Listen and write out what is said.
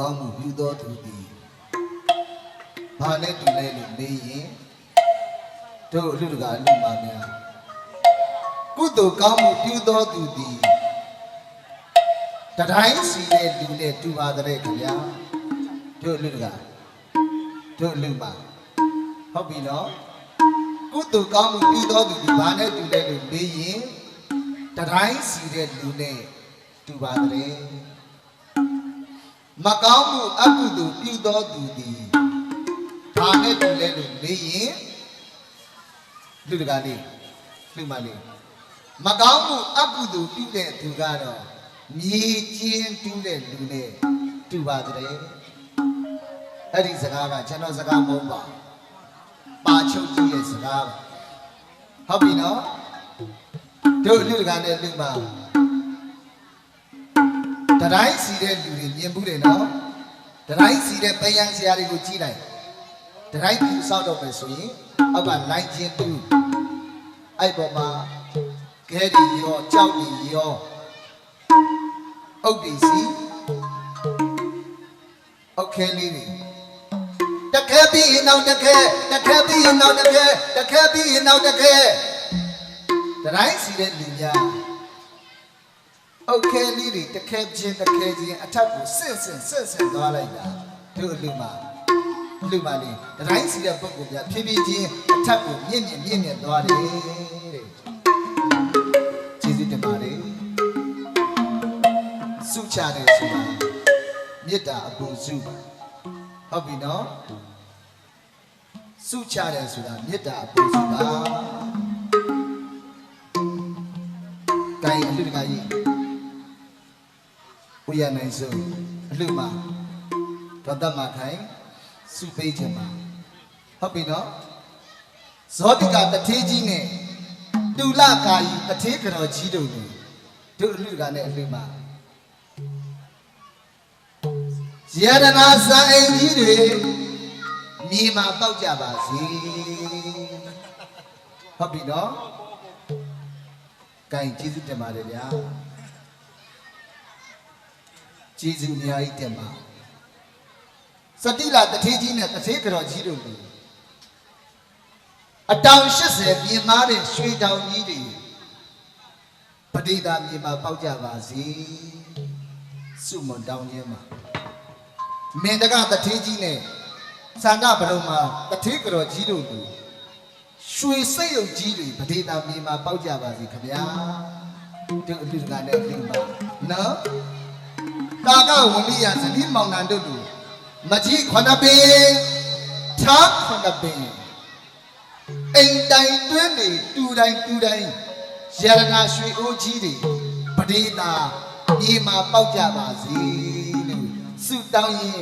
ကောင်းမှုပြုသောသူသည်ဘာနဲ့တူလဲလို့မေးရင်တို့အလူတကာအလူပါများကုသိုလ်ကောင်းမှုပြုသောသူသည်တတိုင်းစီတဲ့လူနဲ့တူပါတဲ့ခင်ဗျာတို့အလူတကာတို့အလူပါဟုတ်ပြီနော်ကုသိုလ်ကောင်းမှုပြုသောသူသည်ဘာနဲ့တူလဲလို့မေးရင်တတိုင်းစီတဲ့လူနဲ့တူပါတဲ့မကောင်းမှုအကုသိုလ်ပြုသောသူသည်ဘာနဲ့တူလဲလို့မေးရင်လူတကာလေးလူမလေးမကောင်းမှုအကုသိုလ်ပြုတဲ့သူကတော့မြေချင်းတူးတဲ့လူနဲ့တူပါတဲ့အဲ့ဒီစကားကကျွန်တော်စကားမဟုတ်ပါချုပ်ကြည့်ရဲ့စကားဟုတ်ပြီနော်တို့လူတကာနဲ့လူမတတိုင်းစီတဲ့လူတွေမြင်ဘူးတယ်နော်တတိုင်းစီတဲ့ပယံဆရာတွေကိုကြည့်လိုက်တတိုင်းသူစောက်တော့မယ်ဆိုရင်အောက်ကလိုက်ချင်းတူအဲ့ပေါ်မှာခဲဒီရောကြောက်ဒီရောအုတ်ဒီစီโอเคလေးတွေတခဲပြီးနောက်တခဲပြီးနောက်တခဲပြီးနောက်တခဲတတိုင်းစီတဲ့လူများโอเคလေးတွေတခဲချင်းအထက်ကိုဆင့်သွားလိုက်တာတို့လူမလေးတတိုင်းစီတဲ့ပုဂ္ဂိုလ်များဖြည်းဖြည်းချင်းအထက်ကိုမြင့်သွားတယ်တဲ့ကျေးဇူးတင်ပါတယ်စုချတယ်ဆိုတာမေတ္တာအပူစုဟုတ်ပြီနော်စုချတယ်ဆိုတာမေတ္တာအပူစုပါကိုင်အလူတကာကြီးဝိရနိုင်စုအလူမှာတော်တတ်မှာခိုင်စုပေးခြင်းမှာဟုတ်ပြီနော်ဇောတိကတထေးကြီးနဲ့တူလကာယီတထေးကတော်ကြီးတို့အလူတကာနဲ့အလူမှာယရနာစာအိမ်ကြီးတွေမြေမှာပေါက်ကြပါစေဟုတ်ပြီနော်ကဲကျေးဇူးတင်ပါတယ်ဗျာကျေးဇူးအများကြီးတင်ပါစတိလာတထေးကြီးနဲ့တထေးကတော်ကြီးတို့အတောင်80ပြင်မာတဲ့ရွှေတောင်ကြီးတွေပဋိဒါမြေမှာပေါက်ကြပါစေစုမွန်တောင်ကြီးမှာမင်းတကတထေးကြီးနဲ့သန္တာဘရုံမှာတထေးကတော်ကြီးတို့ရွှေစိတ်ရုပ်ကြီးတွေပဋိဒါမြေမှာပေါက်ကြပါစေခင်ဗျာတို့အလူတကာနဲ့အလူပါနော်တာကဝလိယဇတိမောင်နှံတို့လူမကြီးခொနပင်ထားခொနပင်အိမ်တိုင်တွင်းတွေတူတိုင်းရတနာရွှေအိုးကြီးတွေပဋိဒါမြေမှာပေါက်ကြပါစေလို့ဆုတောင်းရင်